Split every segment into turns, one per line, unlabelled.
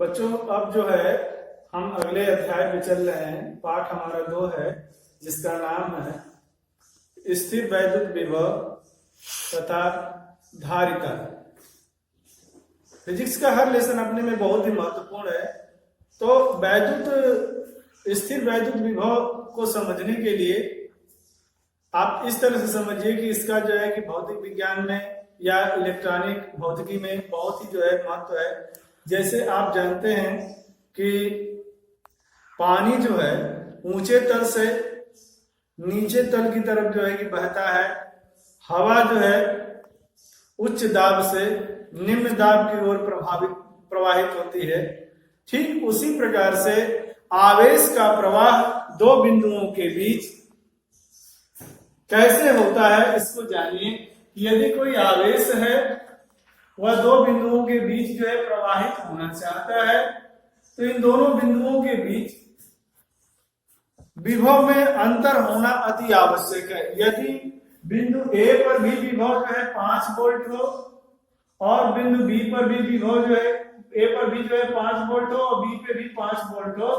बच्चों अब जो है हम अगले अध्याय में चल रहे हैं। पाठ हमारा 2 है जिसका नाम है स्थिर वैद्युत विभव तथा धारिता। फिजिक्स का हर लेसन अपने में बहुत ही महत्वपूर्ण है। तो स्थिर वैद्युत विभव को समझने के लिए आप इस तरह से समझिए कि इसका जो है कि भौतिक विज्ञान में या इलेक्ट्रॉनिक भौतिकी में बहुत ही जो है महत्व है। जैसे आप जानते हैं कि पानी जो है ऊंचे तल से नीचे तल की तरफ जो है कि बहता है। हवा जो है उच्च दाब से निम्न दाब की ओर प्रवाहित होती है। ठीक उसी प्रकार से आवेश का प्रवाह दो बिंदुओं के बीच कैसे होता है इसको जानिए। यदि कोई आवेश है वह दो बिंदुओं के बीच जो है प्रवाहित होना चाहता है तो इन दोनों बिंदुओं के बीच विभव में अंतर होना अति आवश्यक है। यदि बिंदु A पर भी विभव जो है 5 वोल्ट हो और बिंदु B पर भी विभव जो है A पर भी जो है 5 वोल्ट हो और B पे भी 5 वोल्ट हो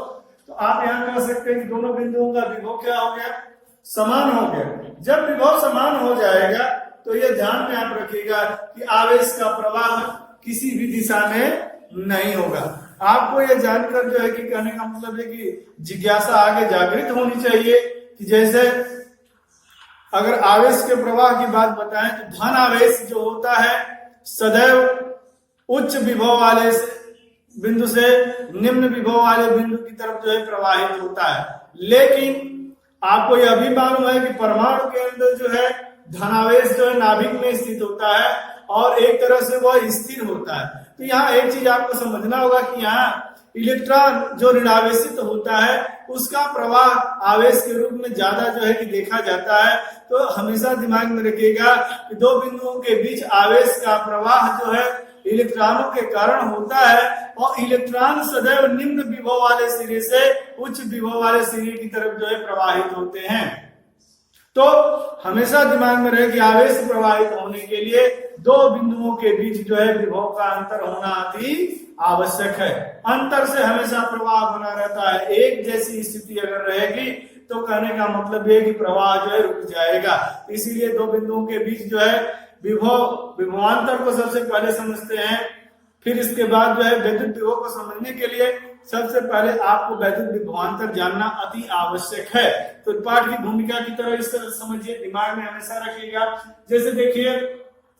तो आप यहां कह सकते हैं कि दोनों बिंदुओं का विभव क्या हो गया, समान हो गया। जब विभव समान हो जाएगा तो यह ध्यान में आप रखिएगा कि आवेश का प्रवाह किसी भी दिशा में नहीं होगा। आपको यह जानकर जो है कि कहने का मतलब है कि जिज्ञासा आगे जागृत होनी चाहिए कि जैसे अगर आवेश के प्रवाह की बात बताएं तो धन आवेश जो होता है सदैव उच्च विभव वाले बिंदु से निम्न विभव वाले बिंदु की तरफ जो है प्रवाहित होता है। लेकिन आपको यह भी मालूम है कि परमाणु के अंदर जो है धनावेश जो है नाभिक में स्थित होता है और एक तरह से वह स्थिर होता है। तो यहाँ एक चीज आपको समझना होगा कि यहाँ इलेक्ट्रॉन जो ऋणावेशित होता है उसका प्रवाह आवेश के रूप में ज्यादा जो है कि देखा जाता है। तो हमेशा दिमाग में रखिएगा कि दो बिंदुओं के बीच आवेश का प्रवाह जो है इलेक्ट्रॉनों के कारण होता है और इलेक्ट्रॉन सदैव निम्न विभव वाले सिरे से उच्च विभव वाले सिरे की तरफ जो है प्रवाहित होते हैं। तो हमेशा दिमाग में रहे कि आवेश प्रवाहित होने के लिए दो बिंदुओं के बीच जो है विभव का अंतर होना अति आवश्यक है। अंतर से हमेशा प्रवाह बना रहता है। एक जैसी स्थिति अगर रहेगी तो कहने का मतलब ये कि प्रवाह जो है रुक जाएगा। इसीलिए दो बिंदुओं के बीच जो है विभवांतर को सबसे पहले समझते हैं। फिर इसके बाद जो है वैद्युत विभव को समझने के लिए सबसे पहले आपको वैद्युत विभवांतर जानना अति आवश्यक है। तो पाठ की भूमिका की तरह इस तरह समझिए, दिमाग में हमेशा रखिएगा। जैसे देखिए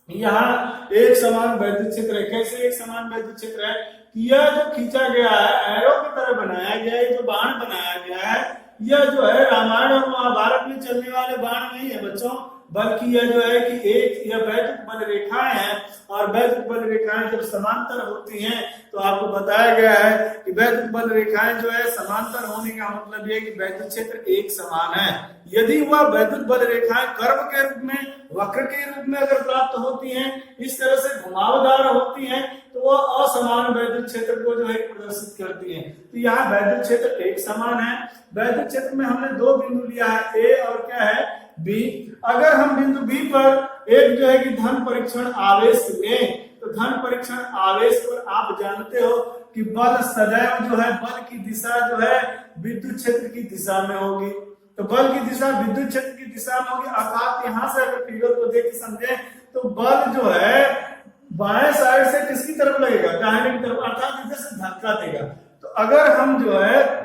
यहाँ एक समान वैद्युत क्षेत्र है। कैसे एक समान वैद्युत क्षेत्र है? यह जो खींचा गया है एरो की तरह बनाया गया है, जो बाण बनाया गया है यह जो है रामायण और महाभारत में चलने वाले बाण नहीं है बच्चों, बल्कि यह जो है कि यह वैद्युत बल रेखाएं हैं और वैद्युत बल रेखाएं जब समांतर होती हैं तो आपको बताया गया है कि वैद्युत बल रेखाएं जो है समांतर होने का मतलब यह कि वैद्युत क्षेत्र एक समान है। यदि वह वैद्युत बल रेखाएं कर्व के रूप में, वक्र के रूप में अगर प्राप्त होती हैं, इस तरह से घुमावदार होती हैं तो वह असमान वैद्युत क्षेत्र को जो है प्रदर्शित करती है। तो यहाँ वैद्युत क्षेत्र एक समान है। वैद्युत क्षेत्र में हमने दो बिंदु लिया है, ए और क्या है बी। अगर हम बिंदु बी पर एक जो है कि धन परीक्षण आवेश लें तो धन परीक्षण आवेश पर आप जानते हो कि बल सदैव जो है बल की दिशा जो है विद्युत क्षेत्र की दिशा में होगी। तो बल की दिशा विद्युत क्षेत्र की दिशा में होगी। अर्थात यहाँ से अगर फिगर को देख समझे तो बल जो है बाएं साइड से किसकी तरफ लगेगा, दाहिने की तरफ, अर्थात इधर से धक्का देगा। तो अगर हम जो है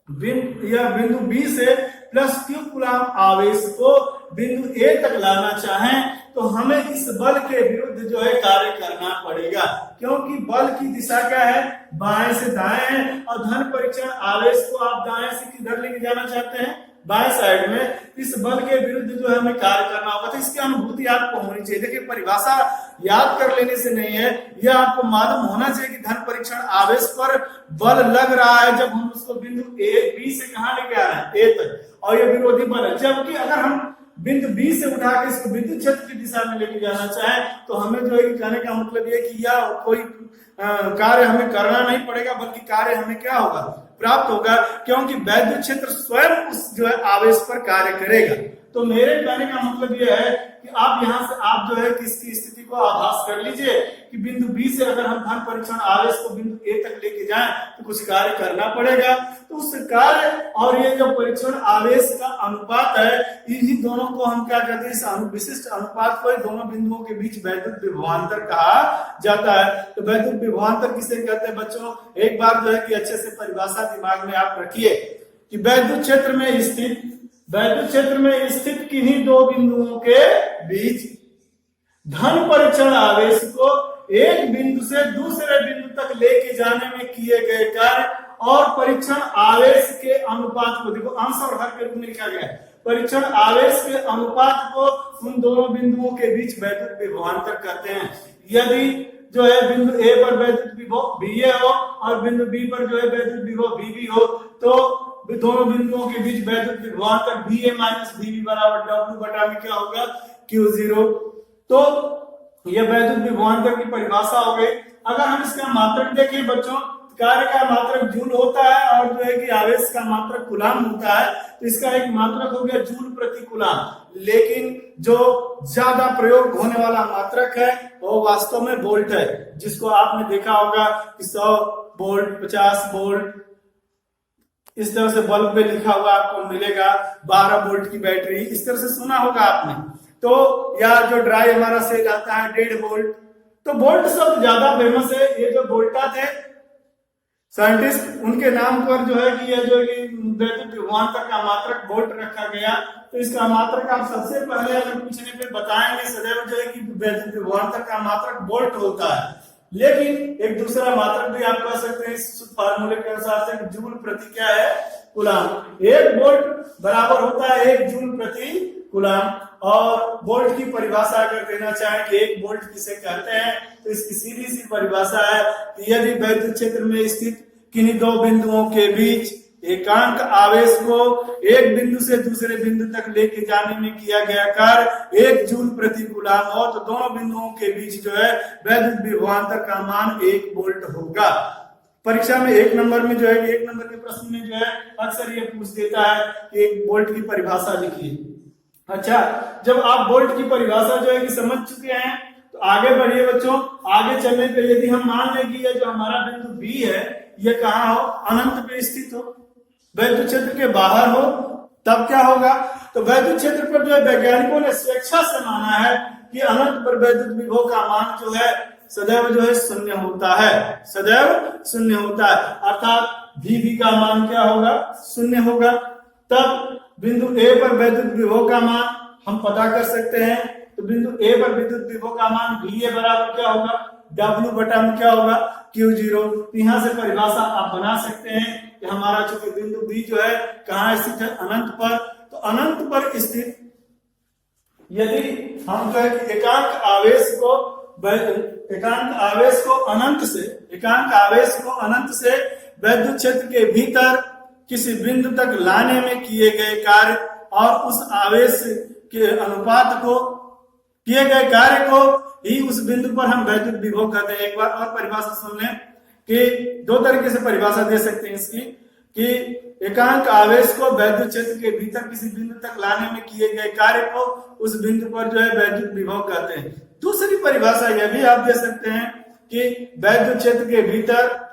बिंदु बी से प्लस क्यू कूलम आवेश को बिंदु ए तक लाना चाहें तो हमें इस बल के विरुद्ध जो है कार्य करना पड़ेगा, क्योंकि बल की दिशा क्या है, बाएं से दाएं है और धन परीक्षण आवेश को आप दाएं से किधर लेके जाना चाहते हैं, बाएं साइड में। इस बल के विरुद्ध जो है हमें कार्य करना होगा। तो इसकी अनुभूति आपको होनी चाहिए। देखिए परिभाषा याद कर लेने से नहीं है, यह आपको मालूम होना चाहिए कि धन परीक्षण आवेश पर बल लग रहा है जब हम उसको बिंदु ए बी से कहां लेके आ रहे हैं, ए तक, और यह विरोधी बल है। जबकि अगर हम बिंदु बी से उठा के इसको विद्युत क्षेत्र की दिशा में लेके जाना चाहे तो हमें जो है कहने का मतलब यह कि यह कोई कार्य हमें करना नहीं पड़ेगा, बल्कि कार्य हमें क्या होगा, प्राप्त होगा, क्योंकि वैद्युत क्षेत्र स्वयं उस जो है आवेश पर कार्य करेगा। तो मेरे कहने का मतलब यह है कि आप यहाँ से आप जो है किसकी स्थिति को आभास कर लीजिए कि बिंदु बी से अगर हम धन परीक्षण आवेश को बिंदु ए तक लेके जाएं तो कुछ कार्य करना पड़ेगा। तो उस कार्य और ये जो परीक्षण आवेश का अनुपात है, इन्हीं दोनों को हम क्या कहते हैं, इस विशिष्ट अनुपात को दोनों बिंदुओं के बीच वैद्युत विभवांतर कहा जाता है। तो वैद्युत विभवांतर किसे कहते हैं बच्चों, एक बार जो है कि अच्छे से परिभाषा दिमाग में आप रखिए कि वैद्युत क्षेत्र में स्थित किन्हीं दो बिंदुओं के बीच धन परीक्षण आवेश को एक बिंदु से दूसरे बिंदु तक लेके जाने में किए गए कार्य और परीक्षण आवेश के अनुपात को, देखो अंश और हर के रूप में लिखा गया है, परीक्षण आवेश के अनुपात को उन दोनों बिंदुओं के बीच वैद्युत विभवांतर कहते हैं। यदि जो है बिंदु ए पर वैद्युत विभव VA हो और बिंदु बी पर जो है वैद्युत विभव VB हो, तो दोनों बिंदुओं के बीच वैद्युत विभवांतर VA माइनस VB बराबर W बटा में क्या होगा, Q0। तो यह वैद्युत विभवांतर की परिभाषा हो गई। अगर हम इसका मात्रक देखें बच्चों, कार्य का मात्रक जूल होता है और जो है कि आवेश का मात्रक कूलाम होता है, तो इसका एक मात्रक हो गया जूल प्रति कूलाम। लेकिन जो ज्यादा प्रयोग होने वाला मात्रक है वो वास्तव में वोल्ट है, जिसको आपने देखा होगा कि 100 वोल्ट 50 वोल्ट इस तरह से बल्ब में लिखा हुआ आपको मिलेगा, 12 वोल्ट की बैटरी, इस तरह से सुना होगा आपने। तो या जो ड्राई हमारा सेल आता है 1.5 वोल्ट, तो वोल्ट शब्द ज्यादा फेमस है। ये जो वोल्टा थे साइंटिस्ट, उनके नाम पर जो है कि यह जो वैद्युत विभवांतर का मात्रक वोल्ट रखा गया। तो इसका मात्रक आप सबसे पहले अगर पूछने पे बताएंगे सदैव जो है कि वैद्युत विभवांतर का मात्रक वोल्ट होता है, लेकिन एक दूसरा मात्रक भी आप कह सकते हैं इस फार्मूले के अनुसार से, जूल प्रति क्या है, कूलाम। 1 वोल्ट बराबर होता है 1 जूल प्रति कूलाम। और वोल्ट की परिभाषा अगर देना चाहें कि 1 वोल्ट किसे कहते हैं, तो इसकी सीधी सी परिभाषा है कि यदि वैद्युत क्षेत्र में स्थित किन्हीं दो बिंदुओं के बीच एकांक आवेश को एक बिंदु से दूसरे बिंदु तक लेके जाने में किया गया कार्य 1 जूल प्रति कूलाम हो, तो दोनों बिंदुओं के बीच जो है वैद्युत विभवांतर का मान 1 वोल्ट होगा। परीक्षा में 1 नंबर में जो है 1 नंबर के प्रश्न में जो है अक्सर ये पूछ देता है कि 1 वोल्ट की परिभाषा लिखिए। अच्छा, जब आप वोल्ट की परिभाषा जो है कि समझ चुके हैं तो आगे बढ़िए बच्चों। आगे चलने पे यदि हम मान लें कि ये जो हमारा बिंदु बी है ये कहाँ हो, अनंत पे स्थित हो, वैद्युत क्षेत्र के बाहर हो, तब क्या होगा, तो वैद्युत क्षेत्र पर जो है वैज्ञानिकों ने स्वेच्छा से माना है कि अनंत पर वैद्युत विभव का मान जो है सदैव जो है शून्य होता है, सदैव शून्य होता है। अर्थात VB का मान क्या होगा, शून्य होगा। तब बिंदु A पर वैद्युत विभव का मान हम पता कर सकते हैं। तो बिंदु A पर विद्युत विभव का मान VA बराबर क्या होगा, W बटा में क्या होगा, Q0। यहाँ से परिभाषा आप बना सकते हैं कि हमारा चूंकि बिंदु B जो है कहाँ स्थित है, अनंत पर। तो अनंत पर स्थित यदि हम जो है कि एकांक आवेश को अनंत से वैद्युत क्षेत्र के भीतर किसी बिंदु तक लाने में किए गए कार्य और उस आवेश के अनुपात को, किए गए कार्य को ही उस बिंदु पर हम वैद्युत विभव कहते हैं। एक बार और परिभाषा सुन लें कि 2 तरीके से परिभाषा दे सकते हैं इसकी, कि एकांक आवेश को वैद्युत क्षेत्र के भीतर किसी बिंदु तक लाने में किए गए कार्य को उस बिंदु पर जो है वैद्युत विभव कहते हैं। दूसरी परिभाषा यह भी आप दे सकते हैं कि वैद्युत क्षेत्र के भीतर,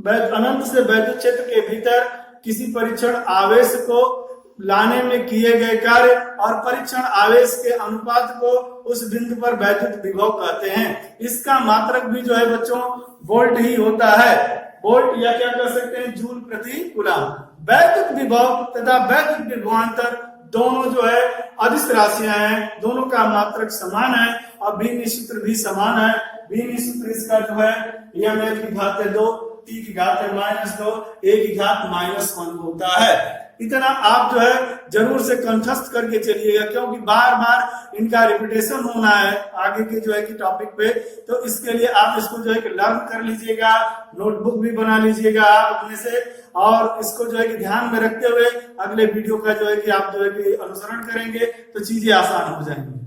अनंत से वैद्युत क्षेत्र के भीतर किसी परीक्षण आवेश को लाने में किए गए कार्य और परीक्षण आवेश के अनुपात को उस बिंदु पर वैद्युत विभव कहते हैं। इसका मात्रक भी जो है बच्चों वोल्ट ही होता है, वोल्ट या क्या कह सकते हैं, जूल प्रति कूलाम। वैद्युत विभव तथा वैद्युत विभवांतर दोनों जो है अदिश राशियां हैं, दोनों का मात्रक समान है और भिन्न सूत्र भी समान है। भिन्न सूत्र इसका जो है m की घात 2, t की घात -2, a की घात -1 होता है। इतना आप जो है जरूर से कंठस्थ करके चलिएगा, क्योंकि बार बार इनका रिपीटेशन होना है आगे के जो है कि टॉपिक पे। तो इसके लिए आप इसको जो है कि लर्न कर लीजिएगा, नोटबुक भी बना लीजिएगा आप अपने से, और इसको जो है कि ध्यान में रखते हुए अगले वीडियो का जो है कि आप जो है कि अनुसरण करेंगे तो चीजें आसान हो जाएंगी।